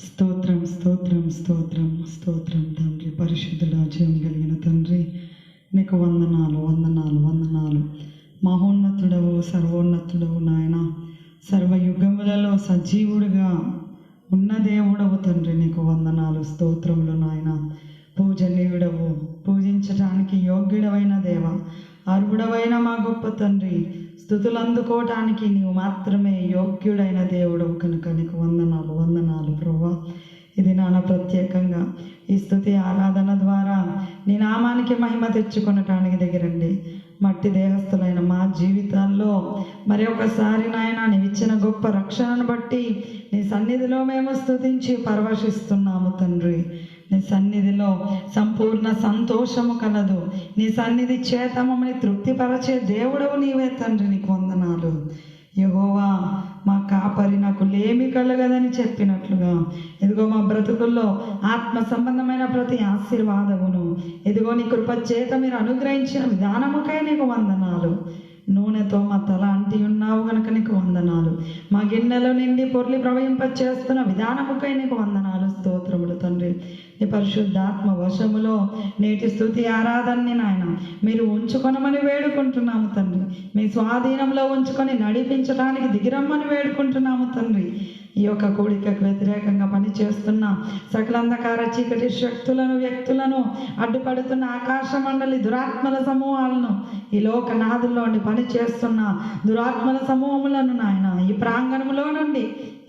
స్తోత్రం స్తోత్రం స్తోత్రం స్తోత్రం తండ్రి, పరిశుద్ధుడా, జీవం కలిగిన తండ్రి, నీకు వందనాలు వందనాలు వందనాలు. మహోన్నతుడవు, సర్వోన్నతుడవు నాయన, సర్వయుగములలో సజీవుడిగా ఉన్న దేవుడవు తండ్రి, నీకు వందనాలు స్తోత్రములు నాయన. పూజనీయుడవు, పూజించటానికి యోగ్యుడవైన దేవ, అర్హుడవైన మా గొప్ప తండ్రి, స్తుతులు అందుకోవటానికి నీవు మాత్రమే యోగ్యుడైన దేవుడవు కనుక నీకు వందనాలు వందనాలు ప్రభువా. ఇది నాన్న ప్రత్యేకంగా ఈ స్తుతి ఆరాధన ద్వారా నీ నామానికి మహిమ తెచ్చుకొనటానికి దగ్గరండి. మట్టి దేహస్థులైన మా జీవితాల్లో మరి ఒకసారి నాయన నీవిచ్చిన గొప్ప రక్షణను బట్టి నీ సన్నిధిలో మేము స్తుతించి పరవశిస్తున్నాము తండ్రి. నీ సన్నిధిలో సంపూర్ణ సంతోషము కలదు. నీ సన్నిధి చేత మమ్మల్ని తృప్తిపరచే దేవుడవు నీవే తండ్రి, నీకు వందనాలు. యెహోవా మా కాపరి, నాకు లేమి కలగదని చెప్పినట్లుగా ఇదిగో మా బ్రతుకుల్లో ఆత్మ సంబంధమైన ప్రతి ఆశీర్వాదమును ఇదిగో నీ కృప చేత మీరు అనుగ్రహించిన విధానముకై నీకు వందనాలు. నూనెతో మా తల అంటి ఉన్నావు కనుక నీకు వందనాలు. మా గిన్నెలో నిండి పొర్లి ప్రవహింపచేస్తున్న విధానముకై నీకు వందనాలు స్తోత్రములు తండ్రి. నీ పరిశుద్ధాత్మ వశములో నేటి స్తుతి ఆరాధనని నాయన మీరు ఉంచుకొనమని వేడుకుంటున్నాము తండ్రి. మీ స్వాధీనంలో ఉంచుకొని నడిపించడానికి దిగిరమ్మని వేడుకుంటున్నాము తండ్రి. ఈ యొక్క కూడికకు వ్యతిరేకంగా పనిచేస్తున్న సకల అంధకార చీకటి శక్తులను, వ్యక్తులను, అడ్డుపడుతున్న ఆకాశ మండలి దురాత్మల సమూహాలను, ఈ లోకనాథుల్లో పనిచేస్తున్న దురాత్మల సమూహములను నాయన ఈ ప్రాంగణంలో నుండి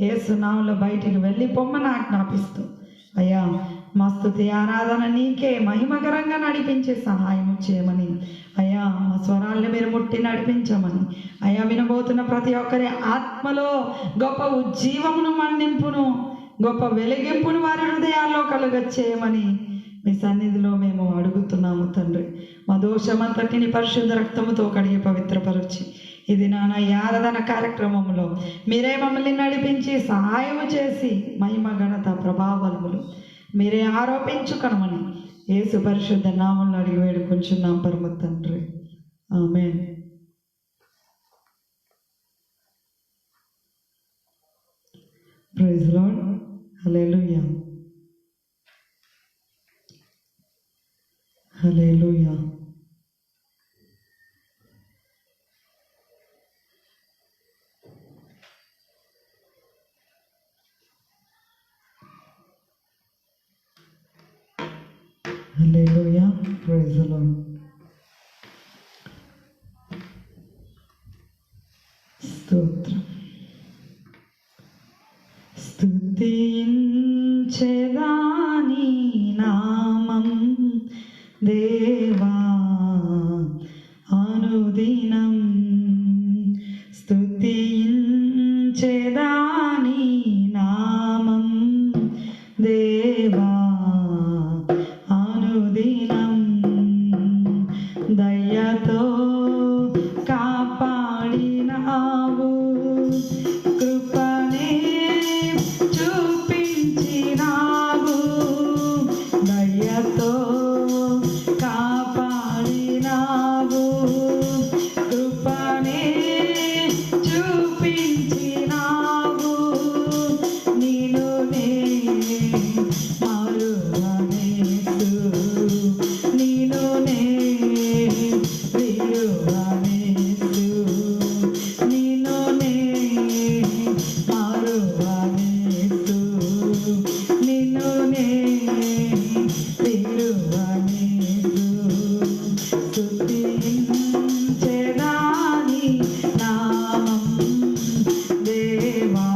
యేసు నామములో బయటికి వెళ్ళి పొమ్మని ఆజ్ఞాపిస్తూ, అయ్యా మా స్తుతి ఆరాధన నీకే మహిమకరంగా నడిపించే సహాయము చేయమని, అయ్యా మా స్వరాల్ని మీరు ముట్టి నడిపించమని, అయ్యా వినబోతున్న ప్రతి ఒక్కరి ఆత్మలో గొప్ప ఉజ్జీవమును, మన్నింపును, గొప్ప వెలిగింపును వారి హృదయాల్లో కలుగచేయమని మీ సన్నిధిలో మేము అడుగుతున్నాము తండ్రి. మా దోషమంతటిని పరిశుద్ధ రక్తముతో కడిగి పవిత్రపరచి ఇది నాన్న ఈ ఆరాధన కార్యక్రమంలో మీరే మమ్మల్ని నడిపించి సహాయము చేసి మహిమ ఘనత ప్రభావములు మీరే ఆరోపించుకొనమని యేసు పరిశుద్ధ నామములో అడిగి వేడుకొంచున్నాం పరమ తండ్రి, amen. Praise Lord. Hallelujah hallelujah. Hallelujah. Praise the Lord. స్తోత్రం. స్తుతించెదా నీ నామం దేవా అనుదినం, స్తుతించెదా నీ నామం దేవా అనుదినం. దయతో కాపాడినావు, కృపనే చూపించినావు. దయతో కాపాడినావు, కృపనే చూపించినావు. నిన్నునే మరువనేసు, నిన్నునే విడువనేసు, నిన్నునే మరువనేసు, నిన్నునే విడువనేసు. స్తుతించెదా నీ నామం దేవా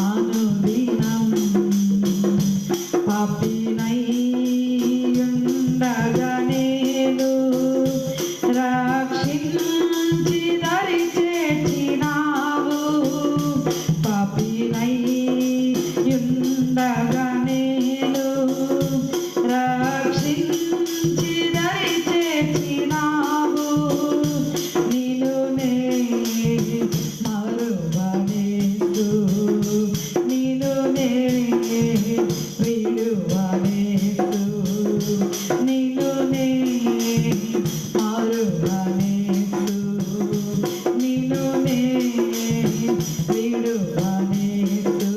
అనుదినం. పాపినై ఉండగా నేను రక్షించి దరి చేర్చినావు. పాపినై ఉండగా నేను రక్షించి దరి చేర్చినావు. నిన్నునే మరువనేసు, నిన్నునే విడువనేసు, నిన్నునే మరువనేసు, నిన్నునే విడువనేసు.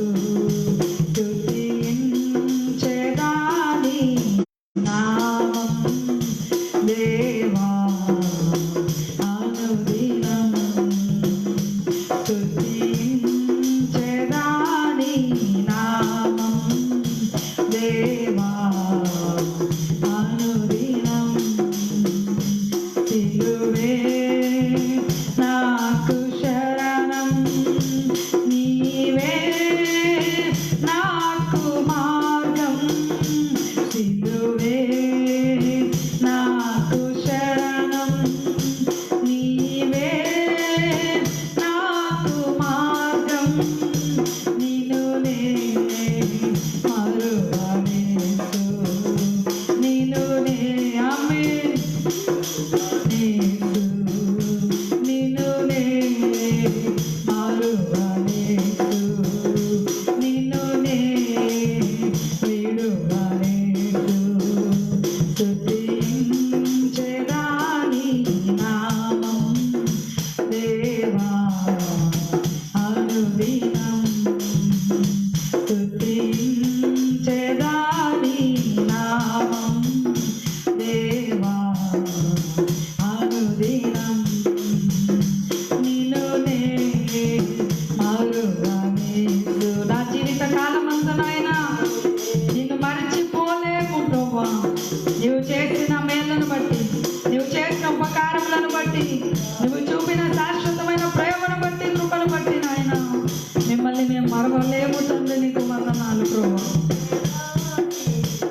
మరవలేము తండ్రి, నీకు వందనాలు ప్రభువా.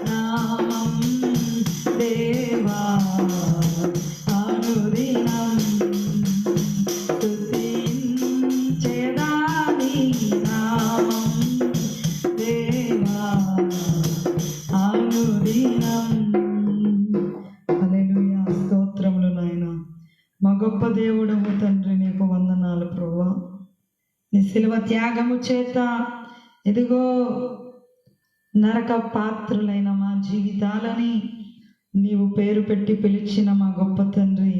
నామం దేవా అనుదినం స్తుతించెదాని, నామం దేవా అనుదినం. హల్లెలూయా, స్తోత్రములు నాయనా. మా గొప్ప దేవుడము తండ్రి, నీకు వందనాలు ప్రభువా. నీ శిలువ త్యాగము చేత ఇదిగో నరక పాత్రులైన మా జీవితాలని నీవు పేరు పెట్టి పిలిచిన మా గొప్ప తండ్రి,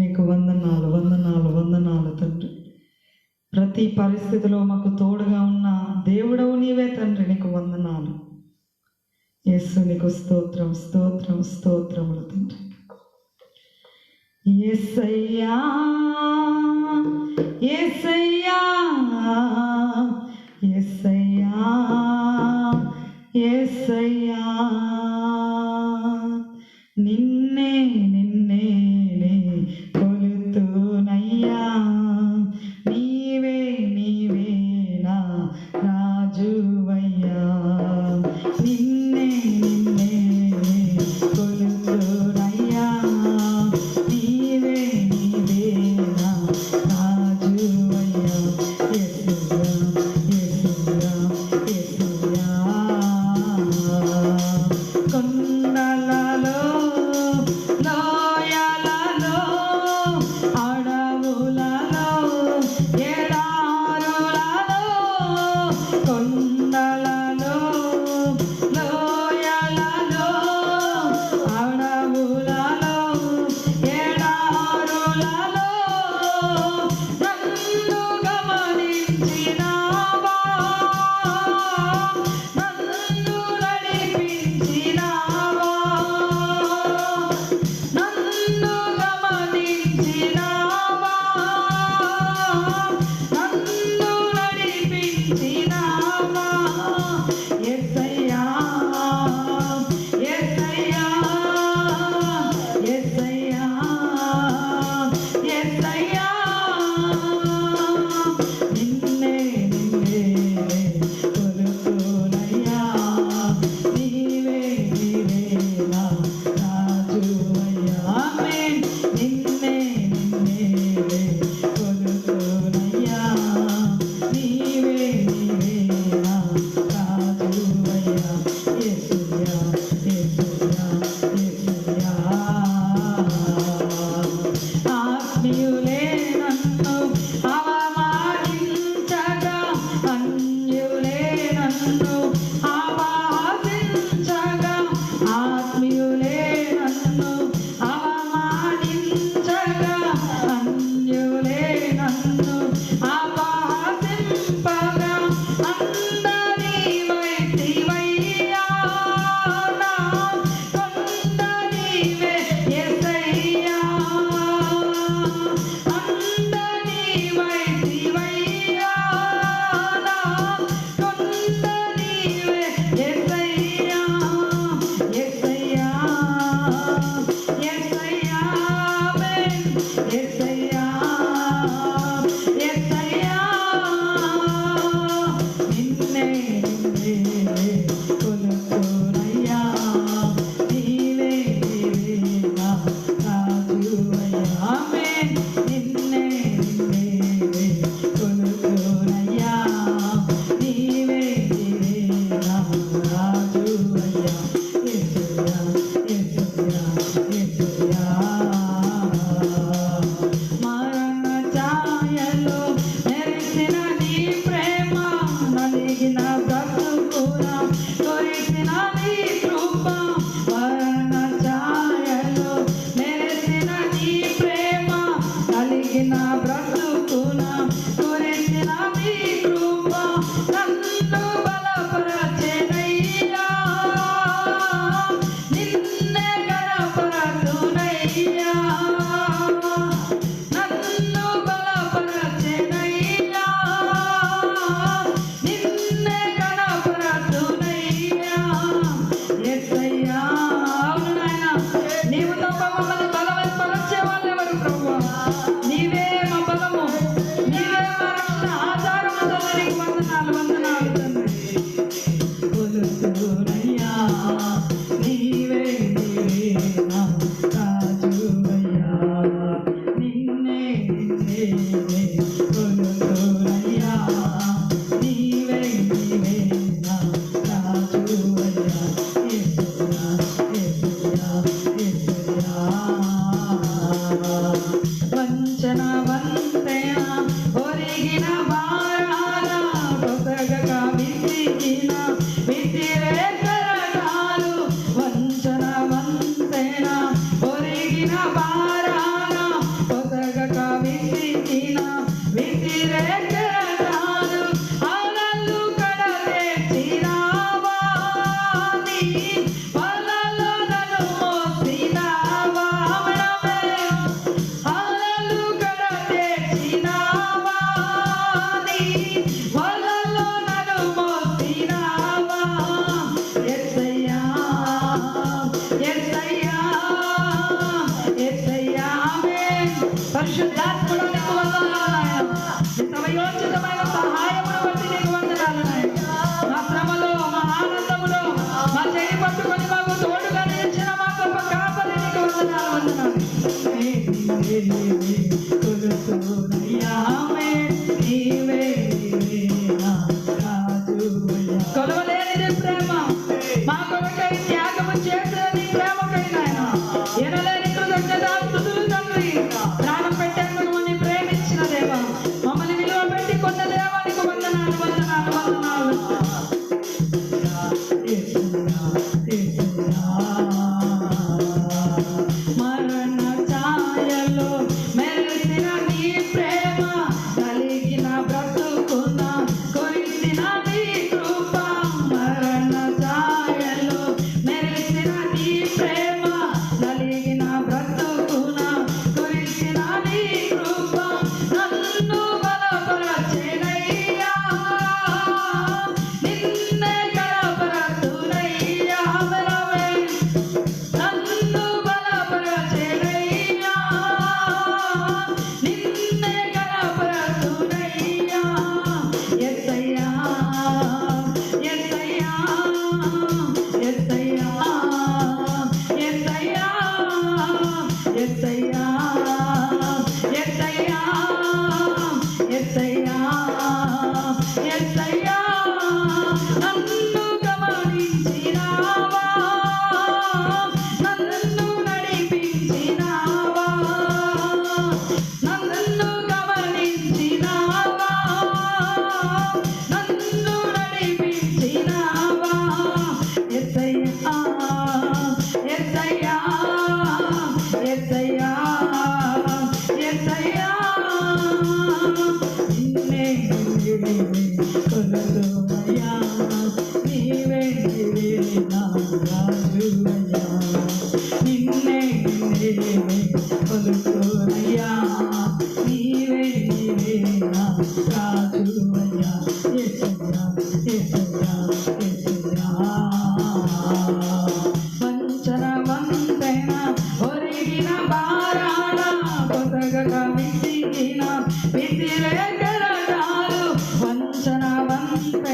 నీకు వందనాలు వందనాలు వందనాలు తండ్రి. ప్రతి పరిస్థితిలో మాకు తోడుగా ఉన్న దేవుడవు నీవే తండ్రి, నీకు వందనాలు. యేసు నీకు స్తోత్రం స్తోత్రం స్తోత్రములు తండ్రి. యేసయ్యా యేసయ్యా యేసయ్యా యేసయ్యా, నిన్నే నిన్నే కొలుతునయ్యా, నీవే నీవే నా రాజువయ్యా. నిన్నే నిన్నే కొలుతునయ్యా, నీవే నీవే నా రాజువయ్యా. యేసయ్యా యేసయ్యా యేసయ్యా, కొండలలో లోయలలో అడవులలో ఎడారులలో, కొండలలో లోయలలో అడవులలో ఎడారులలో నన్ను గమనించినావా, నన్ను నడిపించినావా, నన్ను గమనించినావా, నన్ను నడిపించినావా. యేసయ్యా యేసయ్యా యేసయ్యా యేసయ్యా, నిన్నే నిన్నే కొలుతునయ్యా, నీవే నీవే నా రాజువయ్యా. ఆమేన్. నిన్నే నిన్నే కొలుతునయ్యా, నీవే నీవే నా రాజువయ్యా. యేసయ్యా యేసయ్యా యేసయ్యా, ఆత్మీయులే నన్ను అవమానించగా, అన్యులే నన్ను అపహసించగా, ఆత్మీయులే నన్ను అవమానించగా, అన్యులే నన్ను అపహసింపగా, అందరి వైతివయ్యా, నా కొండ నీవే యేసయ్యా, అందరి వైతివయ్యా, నా కొండ నీవే యేసయ్యా. యేసయ్యా యేసయ్యా ఆమేన్. యేసయ్యా యేసయ్యా, నిన్నే నిన్నే కొలుతునయ్యా, నీవే నీవే నా రాజువయ్యా. ఆమేన్. నిన్నే నిన్నే కొలుతునయ్యా, నీవే నీవే నా రాజువయ్యా. యేసయ్యా యేసయ్యా యేసయ్యా, మరణ ఛాయలో మెరిసిన నీ ప్రేమ, నలిగిన బ్రతుకున కురిసిన నీ కృప, మరణ ఛాయలో మెరిసిన నీ ప్రేమ, నలిగిన బ్రతుకున కురిసిన నీ కృప, నన్ను బలపరచెనయ్యా, నిన్నే గణపరతునయ్యా, నన్ను బలపరచెనయ్యా, నిన్నే గణపరతునయ్యా. యేసయ్యా, అవును నాయనా, నీవు తప్ప మమ్మల్ని బలపరిచే వాళ్ళు ఎవరు ప్రభువా? నీవే మా బలము, నీవే మా రక్షణ ఆధారము తండ్రి, నీకు వందనాలు వందనాలు.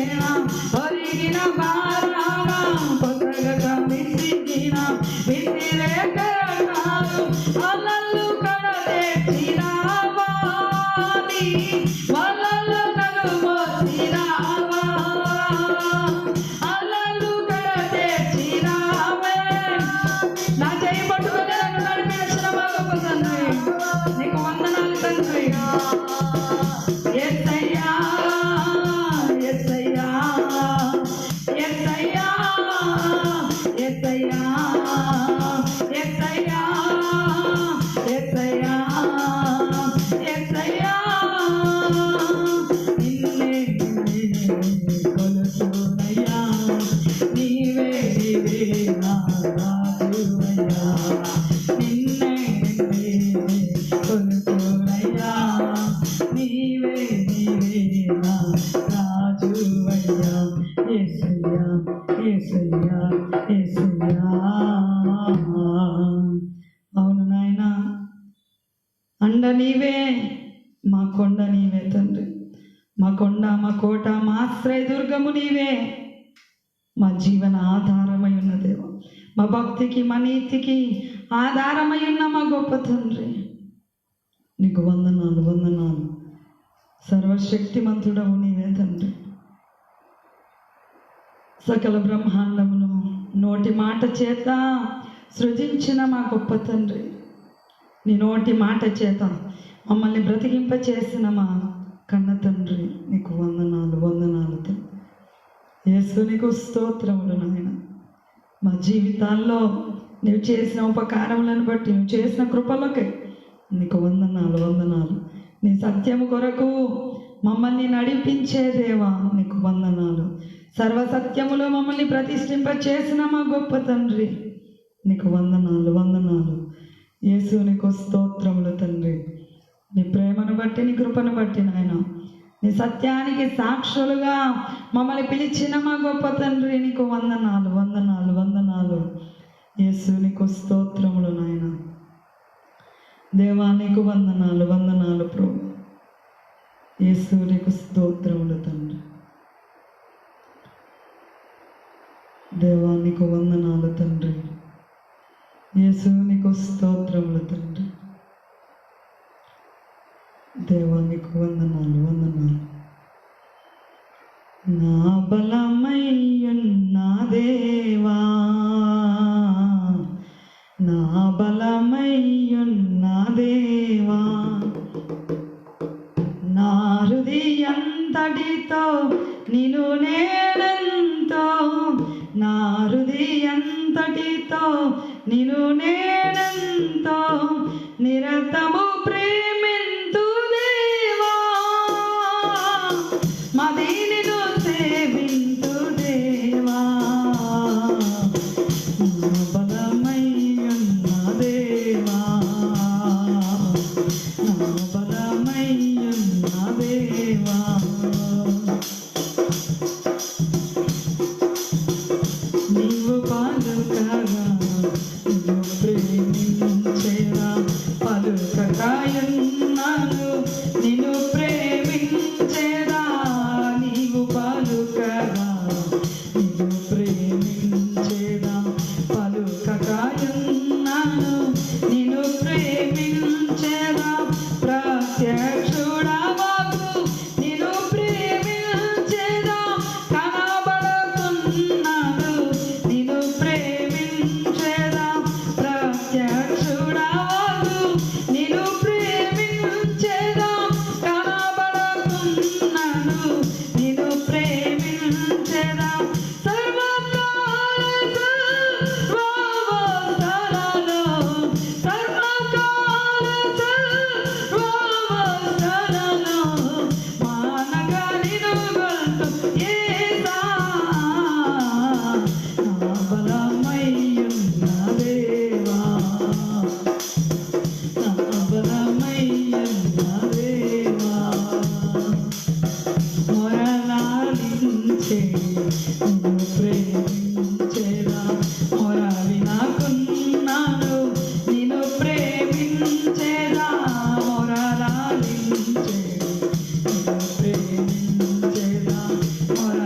విసిరేన ఒరిగిన భారాన కొత్తగా విసిరిన విసిరేకరాలు అలలు కడతెచ్చినావా నీ వలలు కనుమోసినావా అలలు కడతెచ్చినావే నా చేయి పట్టుకొని నన్ను నడిపించిన మా గొప్ప తండ్రి నీకు వందనాలు తండ్రి. యేసయ్యా యేసయ్యా యేసయ్యా యేసయ్యా యేసయ్యా యేసయ్యా యేసయ్యా నిన్నే కొలుచునయ్యా నీవే నీవే నా రాజువయ్యా నిన్నే కొలుచునయ్యా నీవే నీవే నా రాజువయ్యా యేసయ్యా యేసయ్యా యేసయ్యా. అవును నాయన, అండ నీవే, మా కొండ నీవే తండ్రి. మా కొండ, మా కోట, మా ఆశ్రయ దుర్గము నీవే. మా జీవన ఆధారమై ఉన్న దేవ, మా భక్తికి మా నీతికి ఆధారమై ఉన్న మా గొప్ప తండ్రి నీకు వందనాలు వందనాలు. సర్వశక్తిమంతుడవు నీవే తండ్రి. సకల బ్రహ్మాండమును నోటి మాట చేత సృజించిన మా గొప్ప తండ్రి, నీ నోటి మాట చేత మమ్మల్ని బ్రతికింప చేసిన మా కన్న తండ్రి నీకు వందనాలు వందనాలు తండ్రి. యేసు నీకు స్తోత్రములు నాయన. మా జీవితాల్లో నువ్వు చేసిన ఉపకారములను బట్టి, నువ్వు చేసిన కృపలకి నీకు వందనాలు వందనాలు. నీ సత్యము కొరకు మమ్మల్ని నడిపించే దేవా నీకు వందనాలు. సర్వసత్యములో మమ్మల్ని ప్రతిష్ఠింప చేసిన మా గొప్ప తండ్రి నీకు వందనాలు వందనాలు. యేసు నీకు స్తోత్రములు తండ్రి. నీ ప్రేమను బట్టి, నీ కృపను బట్టి నాయన, నీ సత్యానికి సాక్షులుగా మమ్మల్ని పిలిచిన మా గొప్ప తండ్రి నీకు వందనాలు వందనాలు వందనాలు. యేసు నీకు స్తోత్రములు నాయన. దేవా నీకు వందనాలు వందనాలు ప్రభు. యేసు నీకు స్తోత్రములు తండ్రి. దేవా నీకు వందనాలు తండ్రి. యేసు నీకు స్తోత్రములు తండ్రి. దేవా నీకు వందనాలు వందనాలు. నా బలమయ్యున్న దేవా, నా బలమయ్యున్న దేవా, నా హృదయంతటితో నిన్ను నేనెంతో, నా హృదయంతటితో నిన్ను నేనెంతో నిరతము ప్రేమింతు దేవా, మది నిన్ను సేవింతు దేవా. నా బలమయ్యున్న దేవా, నా బలమయ్యున్న దేవా, నీవు పలుకగా నిన్ను ప్రేమించేదా, పలుకగాయున్నాను నిన్ను ప్రేమించేదా, నీవు పలుకగా నిన్ను ప్రేమించేదా, పలుకగాయున్నాను నిన్ను ప్రేమించేదా, ప్రత్యక్షుడవగు నిన్ను ప్రేమించేదా, కనబడుతున్నాను నిన్ను ప్రేమించేదా, ప్రత్యక్షుడవగు నిన్ను ప్రేమించేదా, కనబడుతున్నాను నిన్ను ప్రేమించేదా. సర్వకాల సర్వావస్థలలో, సర్వకాల సర్వావస్థలలో మానగా నిన్ను గొల్తు యేసా, నా బలమయ్యున్న దేవా, నా బలమయ్యున్న దేవా, మొరలాలించే నిన్ను ప్రేమించేదా, మొర వినాకున్నాను నిన్ను ప్రేమించేదా, మొరలాలించే నిన్ను ప్రేమించేదా, మొర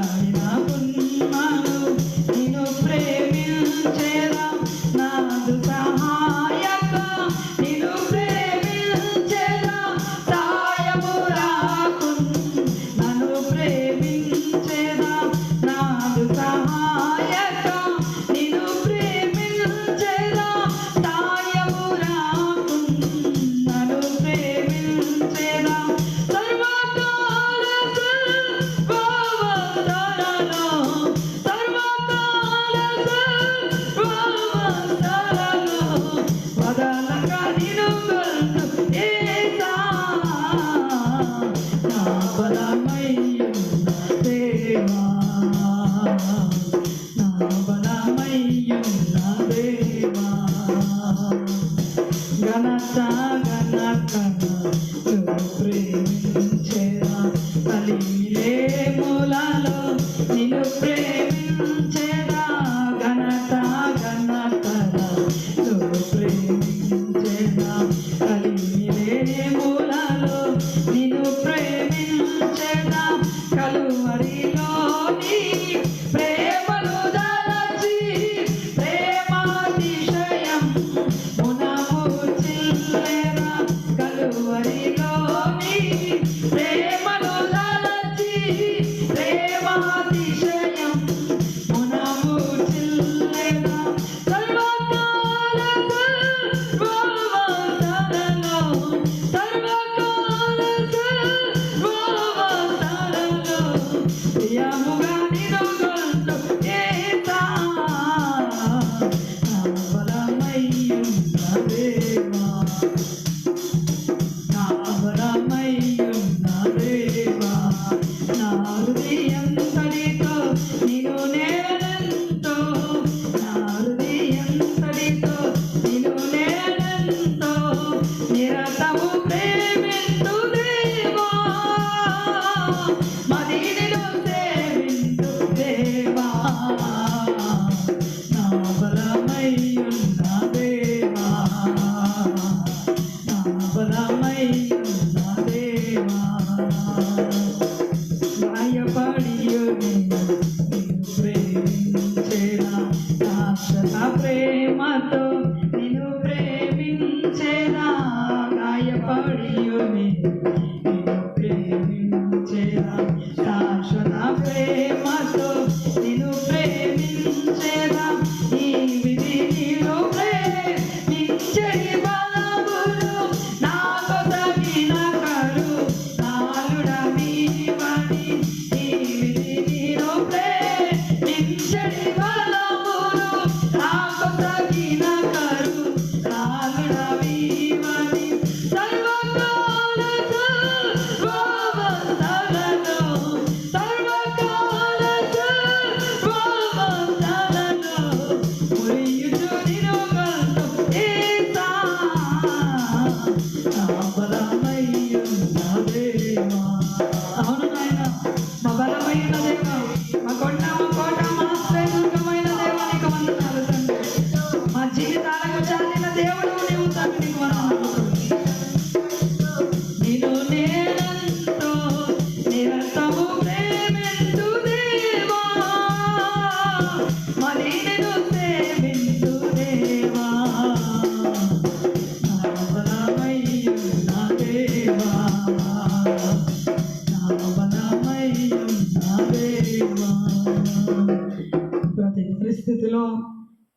ప్రతి పరిస్థితిలో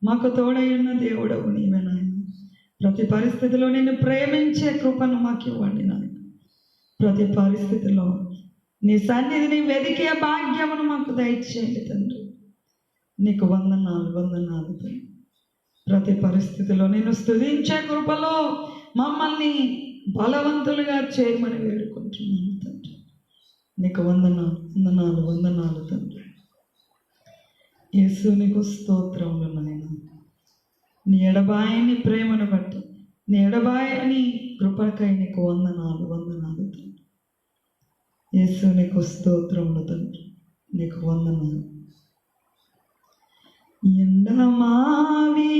మాకు తోడై ఉన్న దేవుడవు నీవే నాయన. ప్రతి పరిస్థితిలో నిన్ను ప్రేమించే కృపను మాకు ఇవ్వండి నాయన. ప్రతి పరిస్థితిలో నీ సన్నిధిని వెదికే భాగ్యమును మాకు దయచేయండి తండ్రి. నీకు వందనాలు తండ్రి. ప్రతి పరిస్థితిలో నేను స్తుతించే కృపలో మమ్మల్ని బలవంతులుగా చేయమని వేడుకుంటున్నాను తండ్రి. నీకు వందనాలు తండ్రి. యేసు నీకు స్తోత్రములు నాయన. నీ ఎడబాయని ప్రేమను బట్టి, నీ ఎడబాయని కృపకై నీకు వందనాలు తండ్రి. యేసు నీకు స్తోత్రములు తండ్రి. నీకు వందనాలు. ఎండమావి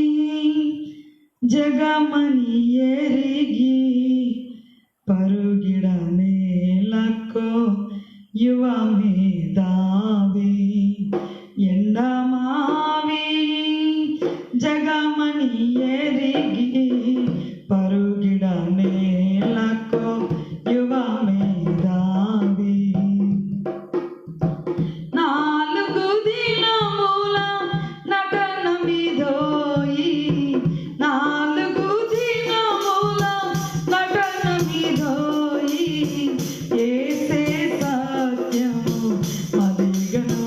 జగమని ఎరిగి పరుగిడ నేలకో యువ మేధావి. ఎండమావి జగమని ఎరిగి పరుగిడ నేలకో యువ మేధావి. 4 దినముల నటన మీదోయి, 4 దినముల నటన మీదోయి, ఏసే సత్యము మదిగను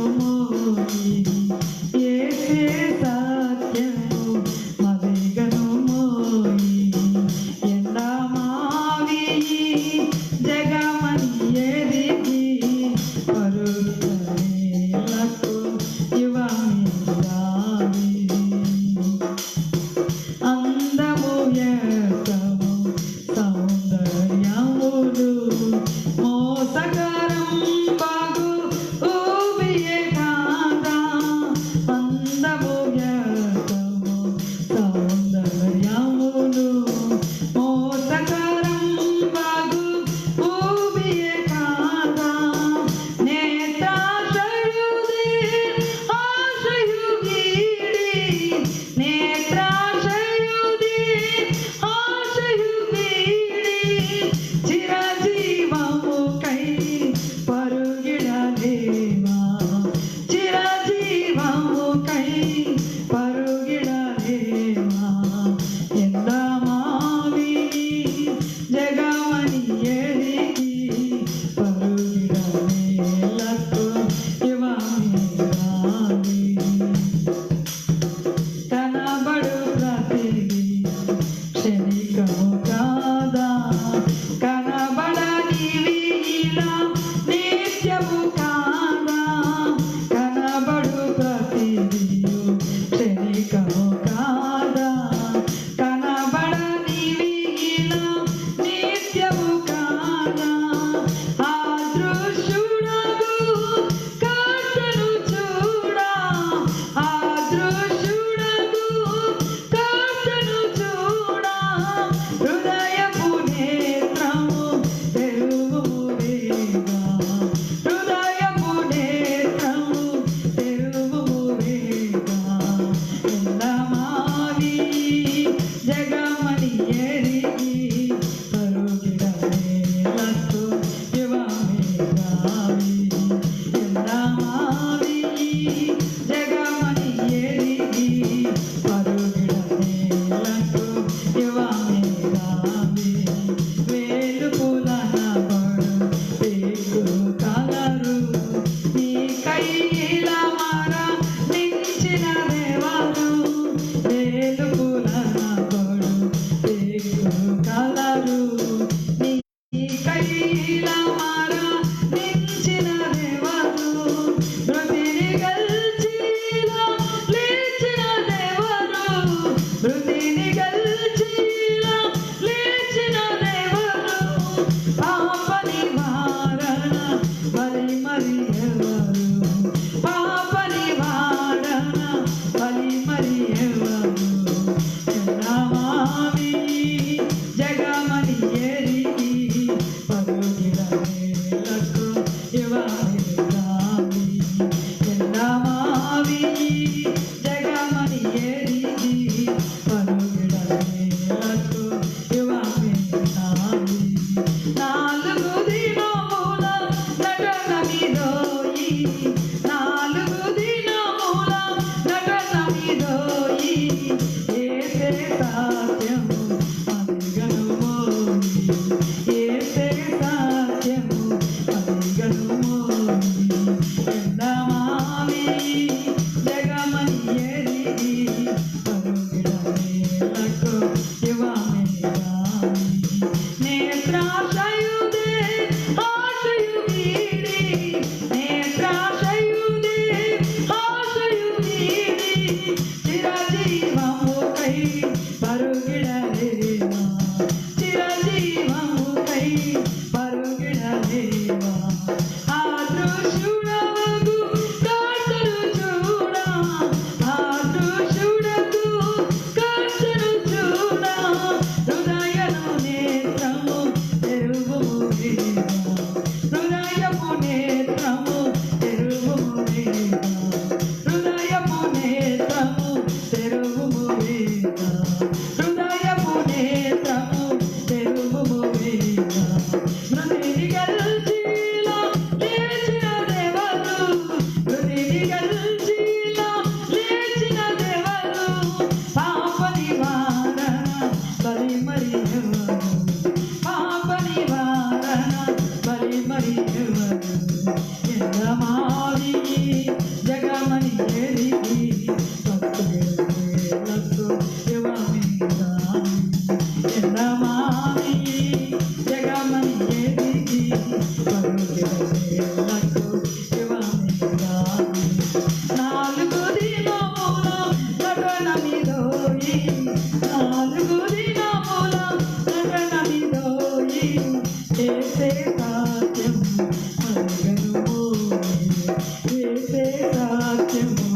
వాక్యము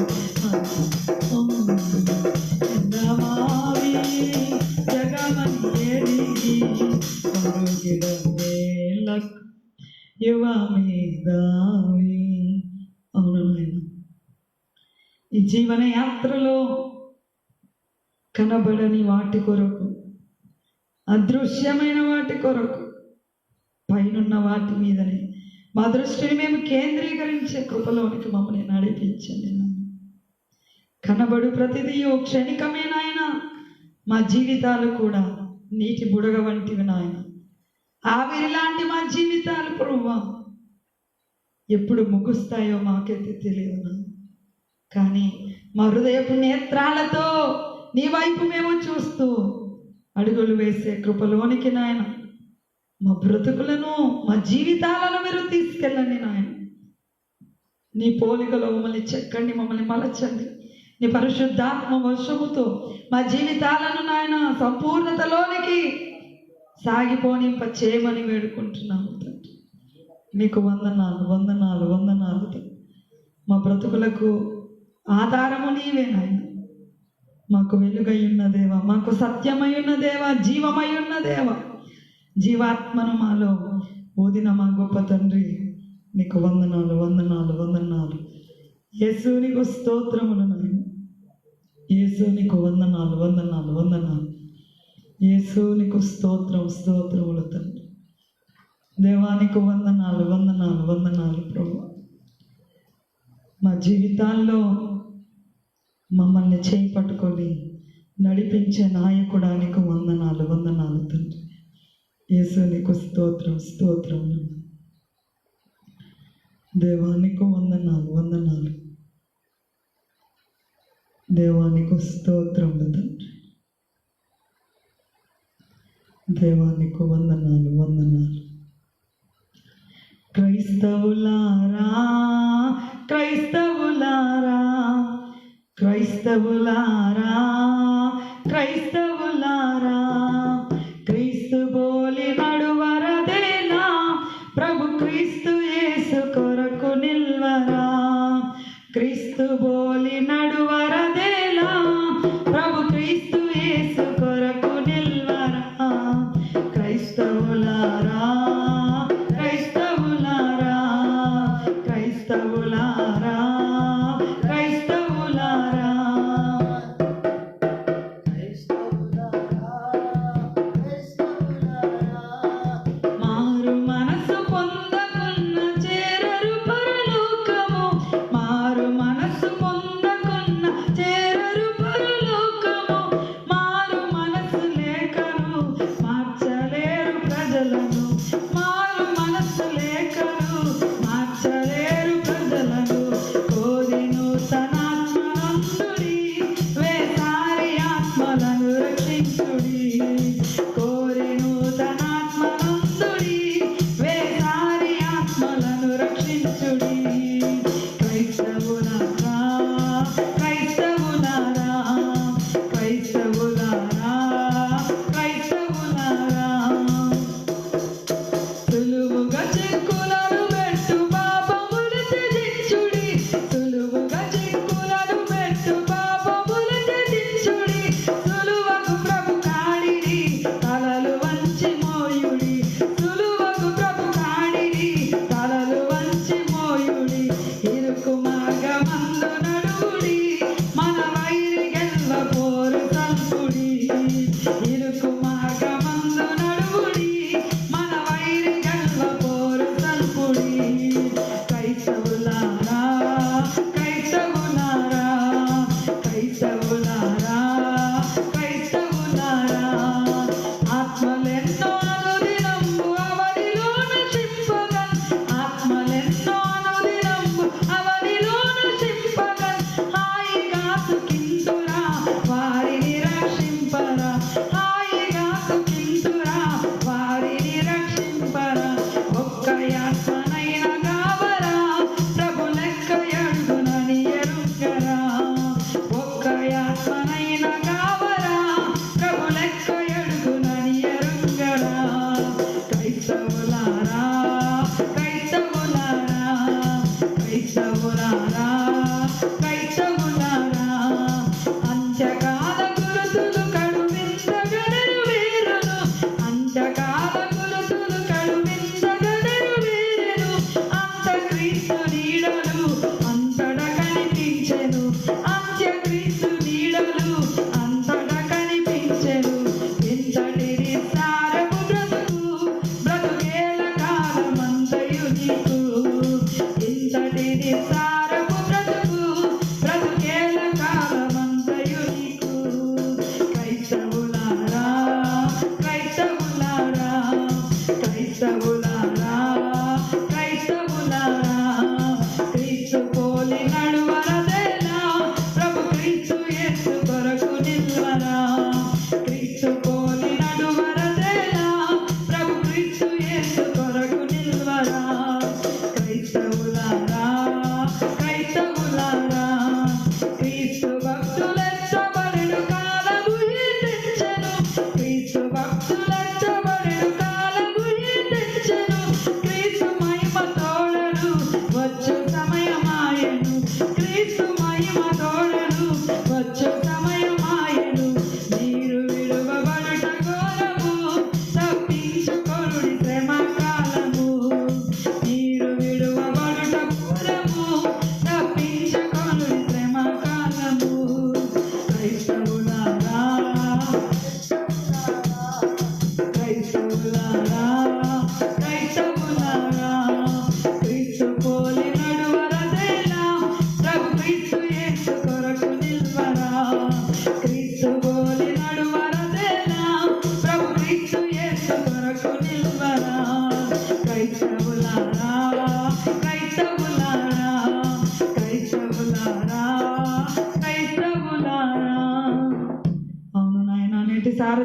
ఎందమావి జగమని ఎరిగి పరుగిడవేలకు యువ మేధావి. అవును నాయన, ఈ జీవన యాత్రలో కనబడని వాటి కొరకు, అదృశ్యమైన వాటి కొరకు, పైనున్న వాటి మీదనే మా దృష్టిని మేము కేంద్రీకరించే కృపలోనికి మమ్మల్ని నడిపించండి. కనబడు ప్రతిదీ క్షణికమే నాయన. మా జీవితాలు కూడా నీటి బుడగ వంటివి నాయన. ఆవిరి లాంటి మా జీవితాలు ప్రభువా ఎప్పుడు ముగుస్తాయో మాకైతే తెలియదు. కానీ మా హృదయపు నేత్రాలతో నీ వైపు మేము చూస్తూ అడుగులు వేసే కృపలోనికి నాయన మా బ్రతుకులను, మా జీవితాలను మీరు తీసుకెళ్ళండి నాయన. నీ పోలికలో మమ్మల్ని చెక్కండి, మమ్మల్ని మలచండి. నీ పరిశుద్ధాత్మ వర్షముతో మా జీవితాలను నాయన సంపూర్ణతలోనికి సాగిపోనింప చేయమని వేడుకుంటున్నాము తండ్రి. నీకు వందనాలు వందనాలు వందనాలు. మా బ్రతుకులకు ఆధారము నీవే నాయన. మాకు వెలుగై ఉన్న దేవా, మాకు సత్యమై ఉన్న దేవా, జీవమై ఉన్న దేవా, జీవాత్మను మాలో ఊదిన మా గొప్ప తండ్రి, నీకు వందనాలు వందనాలు వందనాలు. యేసు నీకు స్తోత్రములు నాయన. యేసు నీకు వందనాలు వందనాలు వందనాలు. యేసు నీకు స్తోత్రం స్తోత్రములు తండ్రి. దేవానికి వందనాలు వందనాలు వందనాలు ప్రభు. మా జీవితాల్లో మమ్మల్ని చేయి పట్టుకొని నడిపించే నాయకుడానికి వందనాలు వందనాలు తండ్రి. యేసు నీకు స్తోత్రం స్తోత్రం. దేవానికి వందనాలు వందనాలు. దేవానికి స్తోత్రములు తండ్రి. దేవానికి వందనాలు వందనాలు. క్రైస్తవులారా క్రైస్తవులారా క్రైస్తవులారా క్రైస్తవులారా, క్రీస్తు బోలి నడువరదేలా, ప్రభు క్రీస్తు యేసు కొరకు నిల్వరా. క్రీస్తు బోలి నడువరదేలా, ప్రభు క్రీస్తు యేసు కొరకు నిల్వరా. క్రైస్తవులారా క్రైస్తవులారా క్రైస్తవులారా క్రైస్తవులారా. మారు మనసు పొందకున్న చేరరు పరలోకము, మారు మనసు పొందకున్న చేరరు పరలోకము. మారు మనసు లేకను మార్చలేరు ప్రజలను, మారు మనసు లేకను మార్చలేరు ప్రజలను. కోరి నూతనాత్మనందుడి, వేసారి ఆత్మలను రక్షించుడి. కోరి నూతనాత్మనందుడి, వేసారి ఆత్మలను రక్షించుడి. క్రైస్తవులారా క్రైస్తవులారా క్రైస్తవులారా క్రైస్తవులారా. సులువుగా చిక్కులను పెట్టు పాపములు త్యజించుడి, సులువుగా చిక్కులను పెట్టు పాపములు త్యజించుడి. సులువకు ప్రభు కాడిని తలలు వంచి మోయుడి, సులువకు ప్రభు కాడిని తలలు వంచి మోయుడి. ఇరుకు మార్గమందు నడువుడి, మన వైరి గెల్వ పోరు తల్పుడి. ఇరుకు మార్గమందు నడువుడి, మన వైరి గెల్వ పోరు తల్పుడి. క్రైస్తవులారా క్రైస్తవులారా క్రైస్తవులారా క్రైస్తవులారా. ఆత్మలెన్నో అనుదినంబు అవనిలో నశింపగన్, ఆత్మలెన్నో అనుదినంబు అవనిలో నశింపగన్.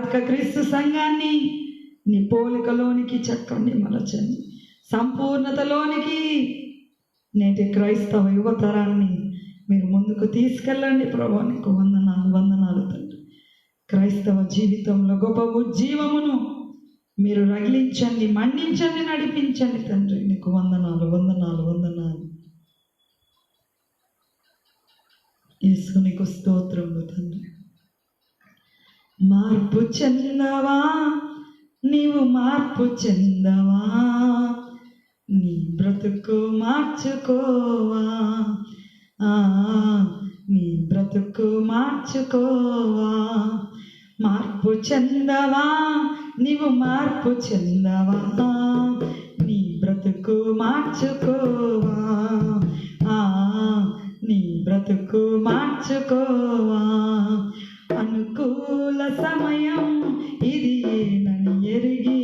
స్థాపిక క్రీస్తు సంఘాన్ని నీ పోలికలోనికి చక్కండి, మలచండి. సంపూర్ణతలోనికి నేటి క్రైస్తవ యువతరాన్ని మీరు ముందుకు తీసుకెళ్ళండి ప్రభా. నీకు వందనాలు, వందనాలు తండ్రి. క్రైస్తవ జీవితంలో గొప్ప ఉజ్జీవమును మీరు రగిలించండి, మండించండి, నడిపించండి తండ్రి. నీకు వందనాలు, వందనాలు, వందనాలు. యేసు నీకు స్తోత్రములు తండ్రి. మార్పు చెందవా, నీవు మార్పు చెందవా, నీ బ్రతుకు మార్చుకోవా, నీ బ్రతుకు మార్చుకోవా. మార్పు చెందవా, నీవు మార్పు చెందవా, నీ బ్రతుకు మార్చుకోవా, నీ బ్రతుకు మార్చుకోవా. అనుకూల సమయం ఇది ఏనని ఎరిగి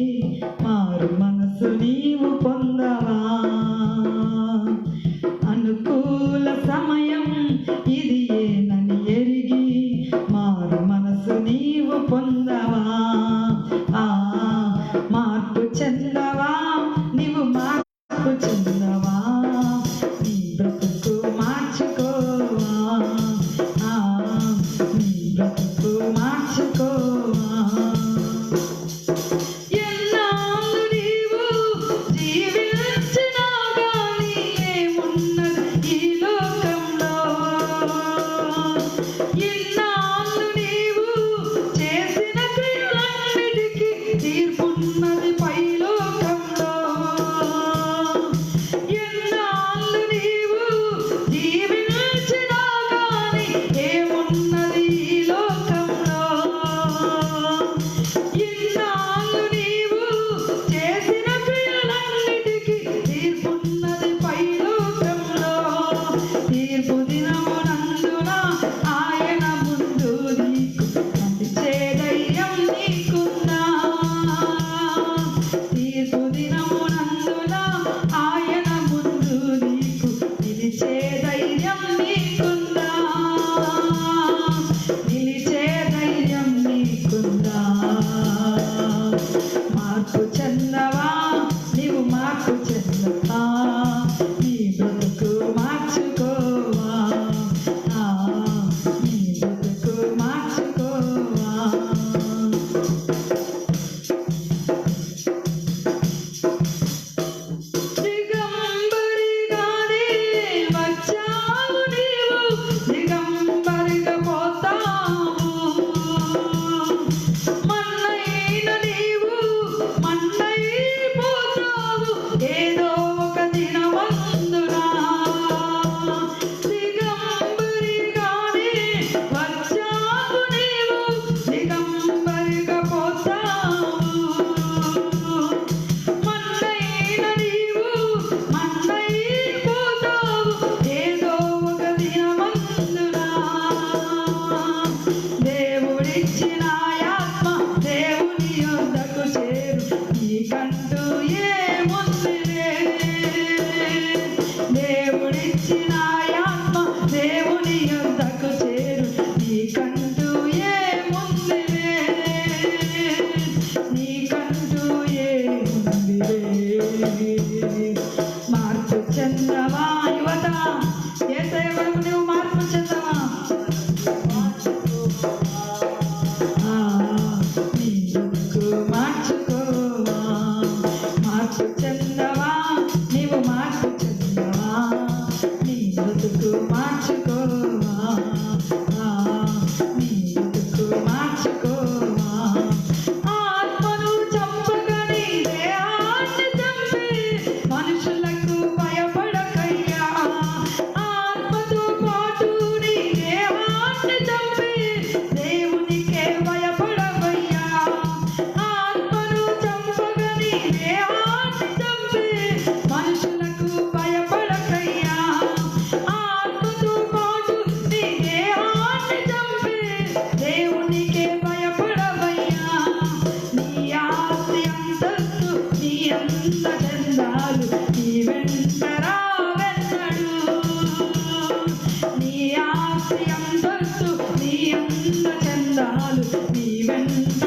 మారు మనసు నీవు పొందవా. అనుకూల సమయం ఇది ఏనని ఎరిగి మారు మనసు నీవు పొందవా. మార్పు చెందవా, నీవు మార్పు చెందవా, నీ బ్రతుకు మార్చుకోవా, నీ బ్రతుకు మార్చుకోవా. ఎన్నాళ్ళు నీవు జీవించినా గానీ ఏమున్నది ఈ లోకంలో, ఎన్నాళ్ళు నీవు చేసిన క్రియలన్నిటికీ తీర్పున్నది పైలోకంలో. ఎన్నాళ్ళు నీవు జీవించినా గానీ ఏమున్నది ఈ లోకంలో, ఎన్నాళ్ళు నీవు చేసిన క్రియలన్నిటికీ తీర్పున్నది పైలోకంలో. తీర్పు దినమునందున ఆయన ముందు నీకు నిలిచే ధైర్యం నీకుందా. తీర్పు దినమునందున ఆయన ముందు నీకు నిలిచే ధైర్యం నీకుందా, నిలిచే ధైర్యం నీకుందా. మార్పు చెందవా, నీవు మార్పు చెందవా, నీ బ్రతుకు మార్చుకోవా, నీ బ్రతుకు మార్చుకోవా. దిగంబరిగానే వచ్చావు నీవు, దిగంబరిగా పోతావు. మన్నైన నీవు మన్నైపోతావు ఏదో ఒక దినమందున. దిగంబరిగానే వచ్చావు నీవు, దిగంబరిగా పోతావు. మన్నైన నీవు మన్నైపోతావు ఏదో ఒక దినమందున. దేవుడిచ్చిన ఆత్మ దేవుని యొద్దకు చేరు, నీకంటూ ఏముందిలే. దేవుడిచ్చిన ఆత్మ దేవుని యొద్దకు చేరు, నీకంటూ ఏముందిలే, నీకంటూ ఏముందిలే. మార్పు చెందవా యువత, యేసయ్య కొరకు నువ్వు మార్పు చెందవా. నీ బ్రతుకు మార్చుకోవా. మార్పు చెందవా, నీవు మార్పు చెందవా, నీ బ్రతుకు మార్చుకోవా, నీ బ్రతుకు మార్చుకోవా. ఆత్మను చంపగని దేహాన్ని చంపి మనుషులకు భయపడకయ్యా. ఆత్మతో పాటు నీ దేహాన్ని చంపి దేవునికే భయపడవయ్యా. ఆత్మను చంపగని దేహాన్ని చంపి మనుషులకు భయపడకయ్యా. ఆత్మతో పాటు నీ దేహాన్ని చంపి దేవునికే భయపడవయ్యా. నీ ఆస్తి అంతస్తు నీ అంద చందాలు నీ వెంట రావెన్నడు. నీ ఆస్తి అంతస్తు నీ అంద చందాలు నీ వెంట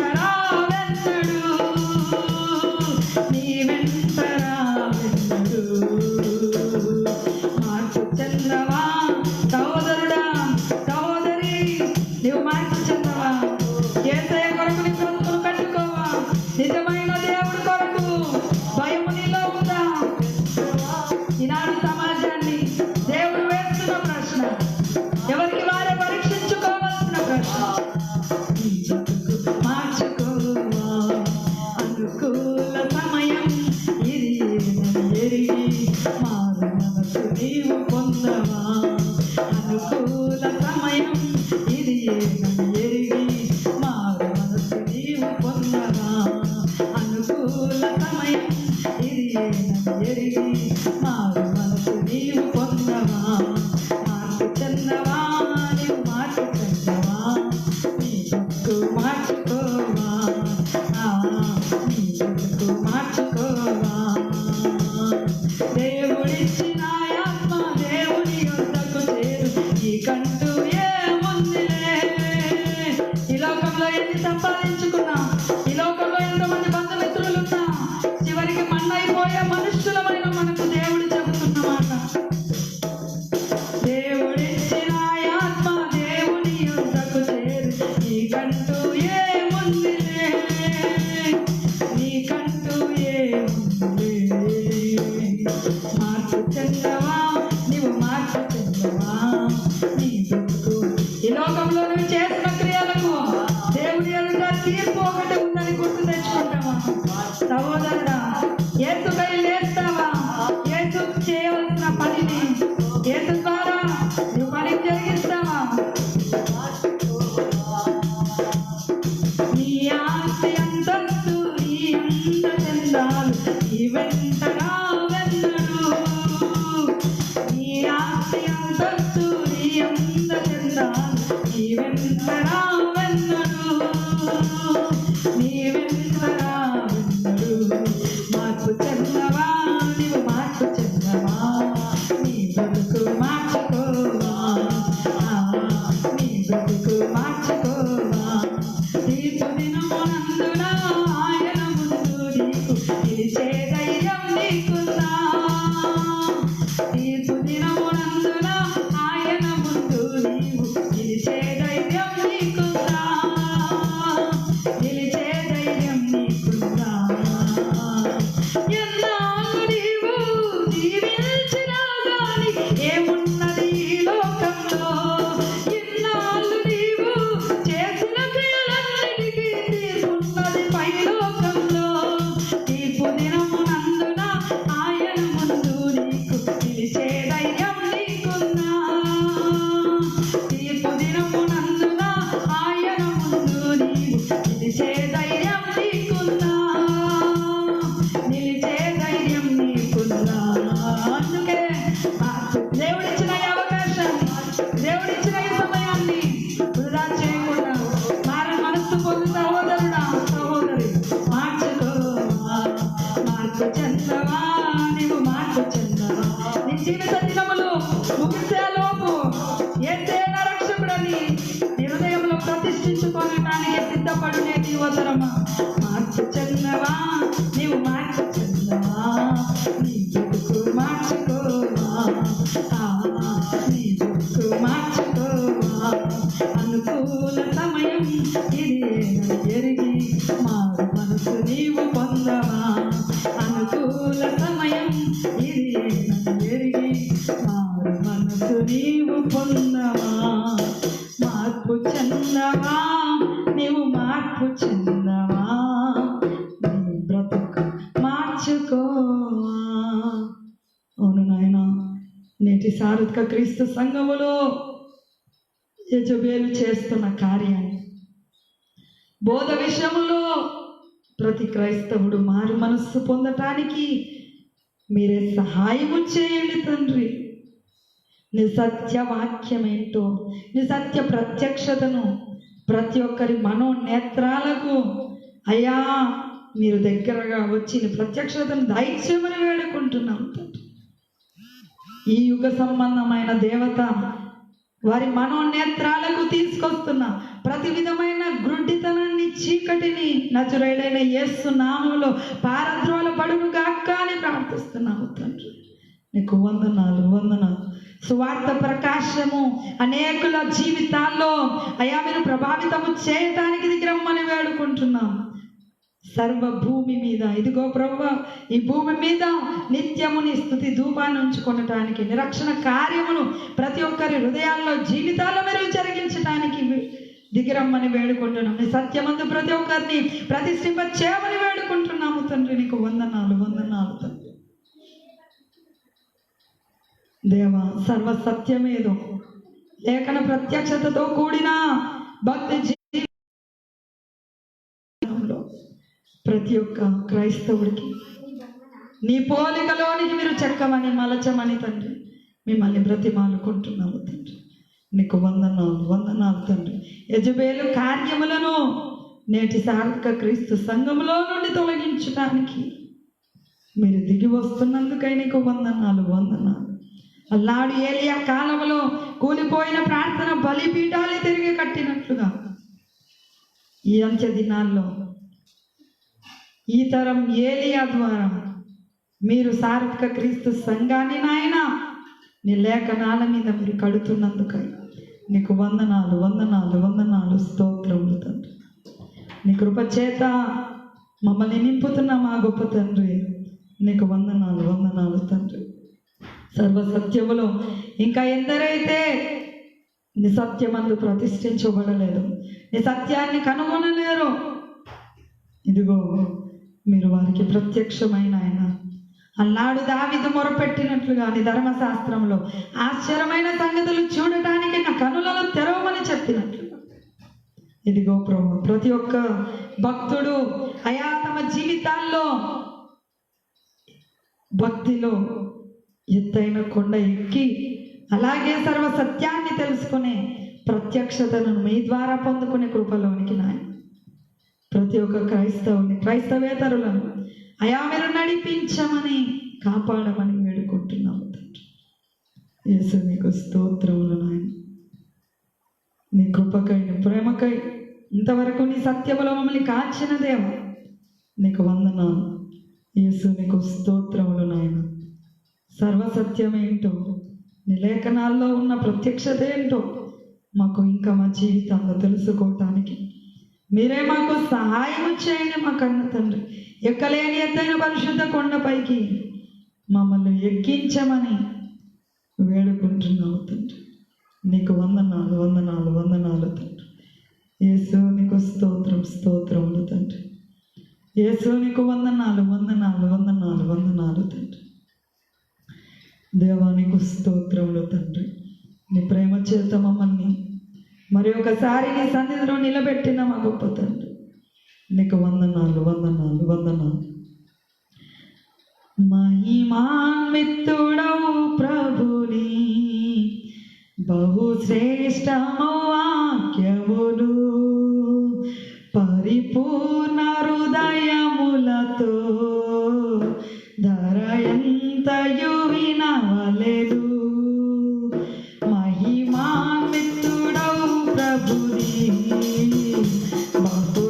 పడునే నీవతరమా మార్పు చెందవా నీవు మార్పు చెందవా నీ బ్రతుకు మార్చుకోవా నీ బ్రతుకు మార్చుకోవా అనుకూల సమయం ఇది ఎరిగి మారు మనసు నీవు పొందవా అనుకూల సమయం ఇది ఎరిగి మారు మనసు నీవు పొందవా మార్పు చెందవా నీవు మార్పు చెందవా నీ బ్రతుకు మార్చుకోవా. అవును నాయన, నేటి సారథిక క్రీస్తు సంఘములో యెజబెలు చేస్తున్న కార్యాన్ని బోధ విషయంలో ప్రతి క్రైస్తవుడు మారు మనస్సు పొందటానికి మీరే సహాయము చేయండి తండ్రి. నీ సత్య వాక్యం ఏంటో, నీ సత్య ప్రత్యక్షతను ప్రతి ఒక్కరి మనోనేత్రాలకు అయ్యా మీరు దగ్గరగా వచ్చి నీ ప్రత్యక్షతను దయచేయమని వేడుకుంటున్నాం తండ్రి. ఈ యుగ సంబంధమైన దేవత వారి మనోనేత్రాలకు తీసుకొస్తున్న ప్రతి విధమైన గ్రుడ్డితనాన్ని, చీకటిని నజరేయుడైన యేసు నామములో పారద్రోల పడును గాక అని ప్రార్థిస్తున్నాము తండ్రి. నీకు వందనాలు వందనాలు. సువార్త ప్రకాశము అనేకుల జీవితాల్లో అయ్యా మీరు ప్రభావితము చేయటానికి దిగిరమ్మని వేడుకుంటున్నాం. సర్వ భూమి మీద ఇదిగో ప్రభువా, ఈ భూమి మీద నిత్యము నీ స్తుతి ధూపాన్ని ఉంచుకొనటానికి, నిరక్షణ కార్యమును ప్రతి ఒక్కరి హృదయాల్లో జీవితాల్లో మీరు జరిగించడానికి దిగిరమ్మని వేడుకుంటున్నాం. నీ సత్యమందు ప్రతి ఒక్కరిని ప్రతిష్ఠింప చేయమని వేడుకుంటున్నాము తండ్రి. నీకు వందనాలు వందనాలు తండ్రి. దేవా, సర్వ సత్యమేదో లేఖన ప్రత్యక్షతతో కూడిన భక్తి జీవితంలో ప్రతి ఒక్క క్రైస్తవుడికి నీ పోలికలోనికి మీరు చెక్కమని మలచమని తండ్రి మిమ్మల్ని బ్రతిమాలుకుంటున్నాము తండ్రి. నీకు వందనాలు వందనాలు తండ్రి. యెజబెలు కార్యములను నేటి సార్థక క్రీస్తు సంఘములో నుండి తొలగించడానికి మీరు దిగి వస్తున్నందుకై నీకు వందనాలు వందనాలు. అల్లాడు ఏలియా కాలంలో కూలిపోయిన ప్రార్థన బలిపీఠాలు తిరిగి కట్టినట్లుగా ఈ అంచె దినాల్లో ఈ తరం ఏలియా ద్వారా మీరు సార్థక క్రీస్తు సంఘాన్ని నాయన నీ లేఖనాల మీద మీరు కడుతున్నందుకై నీకు వందనాలు వందనాలు వందనాలు. స్తోత్రములు తండ్రి. నీ కృప చేత మమ్మల్ని నింపుతున్న మా గొప్ప తండ్రి నీకు వందనాలు వందనాలు తండ్రి. సర్వసత్యములో ఇంకా ఎందరైతే నీ సత్యమందు ప్రతిష్ఠించబడలేదు, నీ సత్యాన్ని కనుగొనలేరు, ఇదిగో మీరు వారికి ప్రత్యక్షమైన ఆయన అల్లాడు దావీదు మొరపెట్టినట్లుగా నీ ధర్మశాస్త్రంలో ఆశ్చర్యమైన సంగతులు చూడటానికి నా కనులను తెరవమని చెప్పినట్లుగా ఇదిగో ప్రభు ప్రతి ఒక్క భక్తుడు అయా తమ జీవితాల్లో భక్తిలో ఎత్తైన కొండ ఎక్కి అలాగే సర్వ సత్యాన్ని తెలుసుకునే ప్రత్యక్షతను మీ ద్వారా పొందుకునే కృపలోనికి నాయన ప్రతి ఒక్క క్రైస్తవుని క్రైస్తవేతరులను అయా మీరు నడిపించమని కాపాడమని వేడుకుంటున్నాము తండ్రి. యేసు నీకు స్తోత్రములు నాయన. నీ కృపకై నీ ప్రేమకై ఇంతవరకు నీ సత్యములో మమ్మల్ని కాచిన దేవ నీకు వందనాలు. యేసు నీకు స్తోత్రములు నాయన. సర్వసత్యమేంటో నీ లేఖనాల్లో ఉన్న ప్రత్యక్షత ఏంటో మాకు ఇంకా మా జీవితంలో తెలుసుకోవటానికి మీరే మాకు సహాయం చేయండి మా కన్న తండ్రి. ఎక్కలేని ఎత్తైన పరిశుద్ధ కొండపైకి మమ్మల్ని ఎక్కించమని వేడుకుంటున్నావు తండ్రి. నీకు వందనాలు వందనాలు వందనాలు తండ్రి. యేసు నీకు స్తోత్రం స్తోత్రములు తండ్రి. యేసు నీకు వందనాలు వందనాలు వందనాలు వందనాలు తండ్రి. దేవా నీకు స్తోత్రములు తండ్రి. నీ ప్రేమ చేత మమ్మల్ని మరి ఒకసారి నీ సన్నిధిలో నిలబెట్టిన మా గొప్ప తండ్రి నీకు వందనాలు వందనాలు వందనాలు. మహిమాన్వితుడవు ప్రభుని బహుశ్రేష్టము వాక్యములు పరిపూర్ణ హృదయములతో ధరయంతయు వినవలెను. మహిమాన్వితుడవు ప్రభుని బహు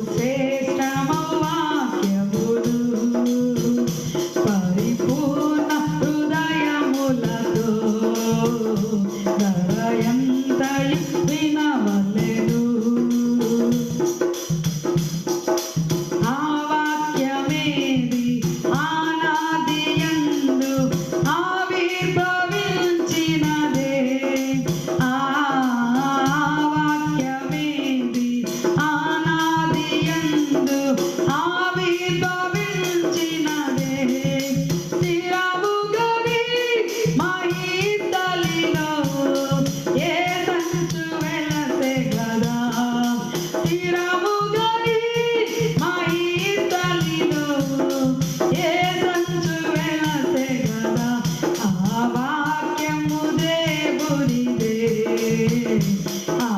ఆ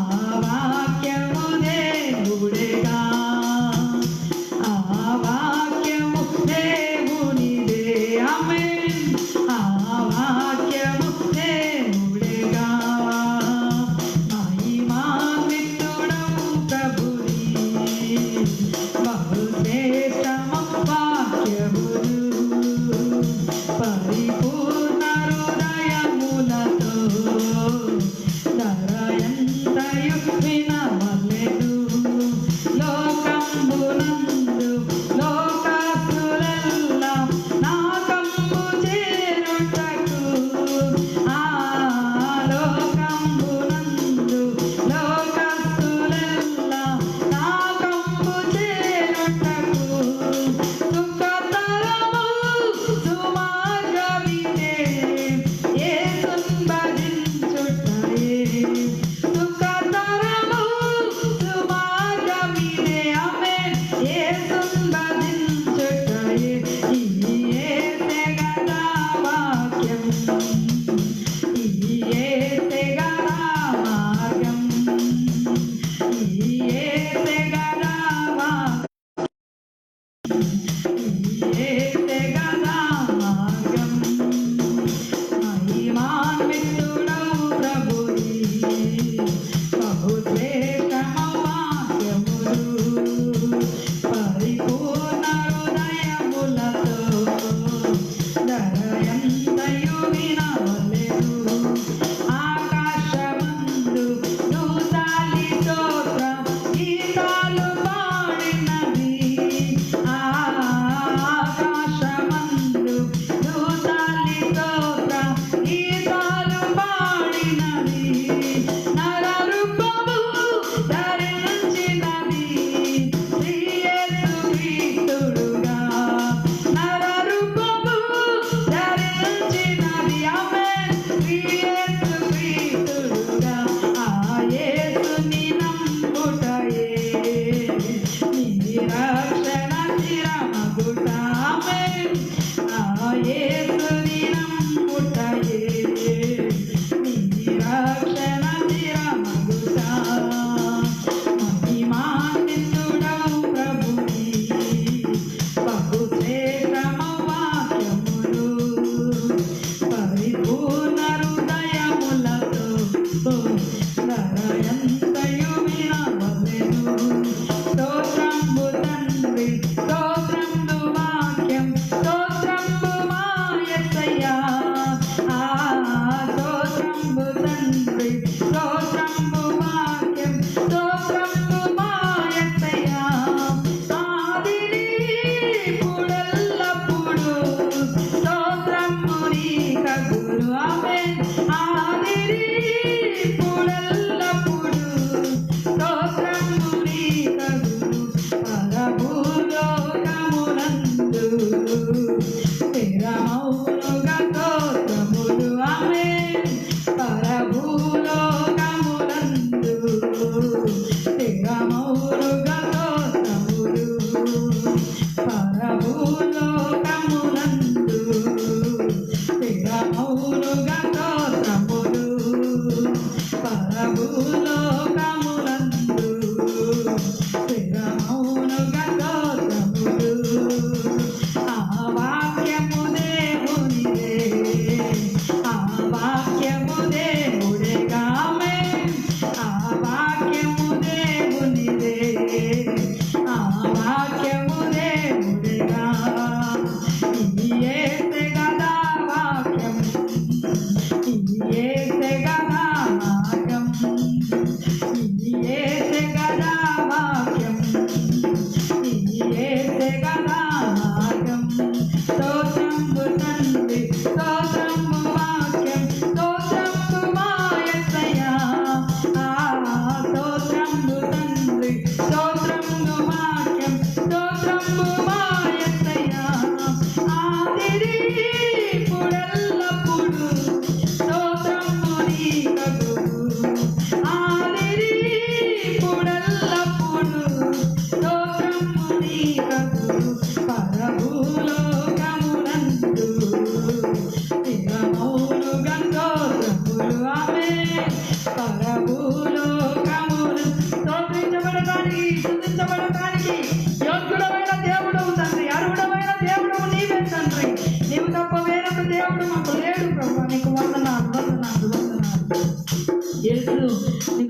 వాక్యము దేవుడేగా, ఆ వాక్యము దేవునిదే. ఆమేన్. ఆ వాక్యము దేవుడేగా, మహిమాన్వితుడవు ప్రభుని, బహుశ్రేష్టము వాక్యములు, పరిపూర్ణ హృదయములతో ధరయంత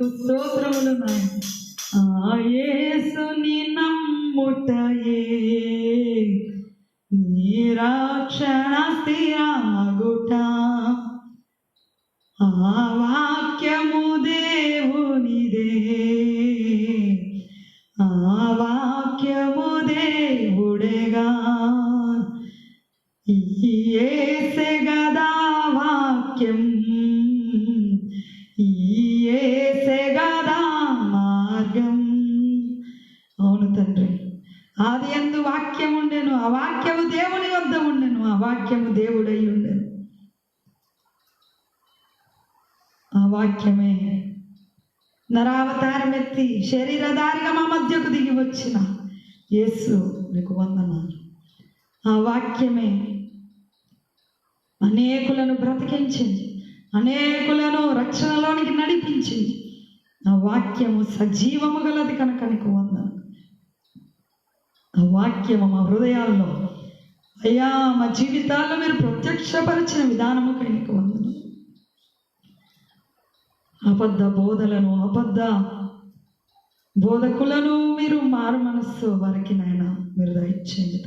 నీకు స్తోత్రములు నాయన. ఆ యేసుని నమ్ముటయే నిరాక్షణ స్థిరమగుట, ఆ వాక్యము దేవునిదే, ఆ వాక్యము దేవుడేగా. యేసే గదా వాక్యం, యేసే గదా మార్గం. అవును తండ్రి, ఆది యందు వాక్యం ఉండెను, ఆ వాక్యము దేవుని వద్ద ఉండెను, ఆ వాక్యము దేవుడై ఉండెను. ఆ వాక్యమే నరావతారం ఎత్తి శరీరధారిగా మా మధ్యకు దిగి వచ్చిన యేసు నీకు వందనాలు. ఆ వాక్యమే అనేకులను బ్రతికించింది, అనేకులను రక్షణలోనికి నడిపించింది. ఆ వాక్యము సజీవము గలది కనుక నీకు వందనాలు. ఆ వాక్యము మా హృదయాల్లో అయ్యా, మా జీవితాల్లో మీరు ప్రత్యక్షపరిచిన విధానముకై నీకు వందనాలు. అబద్ధ బోధలను, అబద్ధ బోధకులను మీరు మారు మనస్సు వారికి నాయన మీరు దయచేయండి.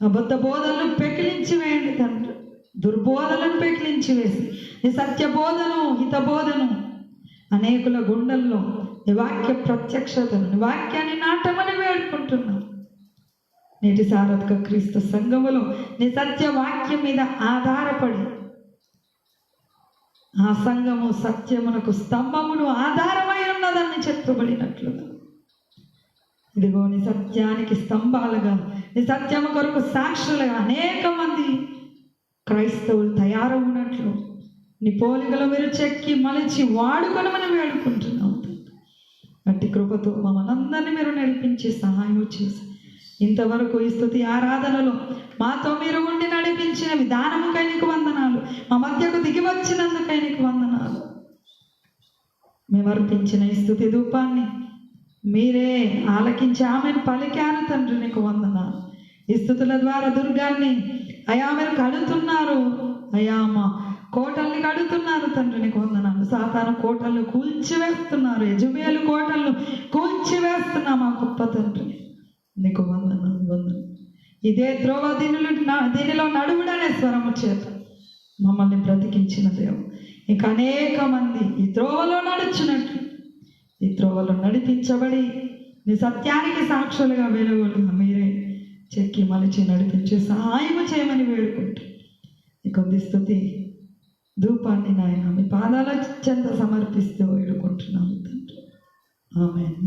అబద్ధ బోధలను పెకిలించి వేయండి తండ్రి, దుర్బోధలను పెకిలించి వేసి నీ సత్య బోధను, హిత బోధను అనేకుల గుండెల్లో నీ వాక్య ప్రత్యక్షతను, నీ వాక్యాన్ని నాటమని వేడుకుంటున్నాం. నేటి సారథిక క్రీస్తు సంఘములో నీ సత్య వాక్యం మీద ఆధారపడి ఆ సంఘము సత్యమునకు స్తంభమును ఆధారమై ఉన్నదని చెప్పబడినట్లుగా ఇదిగో నీ సత్యానికి స్తంభాలుగా, నీ సత్యము కొరకు సాక్షులుగా అనేక మంది క్రైస్తవులు తయారవునట్లు నీ పోలికలు మీరు చెక్కి మలిచి వాడుకొనమని వేడుకుంటున్నాం. అట్టి కృపతో మమ్మల్ని అందరినీ మీరు నడిపించి సహాయం చేసి ఇంతవరకు ఈ స్తుతి ఆరాధనలో మాతో మీరు ఉండి నడిపించిన విధానముకై నీకు వందనాలు. మా మధ్యకు దిగి వచ్చినందుకై నీకు వందనాలు. మేము అర్పించిన ఈ స్తుతి ధూపాన్ని మీరే ఆలకించి ఆమెను పలికాను తండ్రి, నీకు వందనాలు. ఈ స్తుతుల ద్వారా దుర్గాన్ని అయా మీరు కడుతున్నారు, అయా మా కోటల్ని కడుతున్నారు తండ్రి, నీకు వందనాలు. సాతాను కోటలు కూల్చివేస్తున్నారు, యజమేలు కోటలు కూల్చివేస్తున్నా మా గొప్ప తండ్రి, నీకు వందనాలు. ఇదే త్రోవ దీనిలో నడువుడనే స్వరము చేత మమ్మల్ని బ్రతికించిన దేవుడు ఇంకా అనేక మంది ఈ త్రోవలో నడుచున్నట్లు, ఈ త్రోవలో నడిపించబడి నీ సత్యానికి సాక్షులుగా వెలుగులున్న మీరే చెక్కి మలిచి నడిపించే సహాయం చేయమని వేడుకుంటూ ఈ కొద్ది స్తుతి ధూపాన్ని నాయన మీ పాదాల చెంత సమర్పిస్తూ వేడుకుంటున్నాము తండ్రి. ఆమేన్.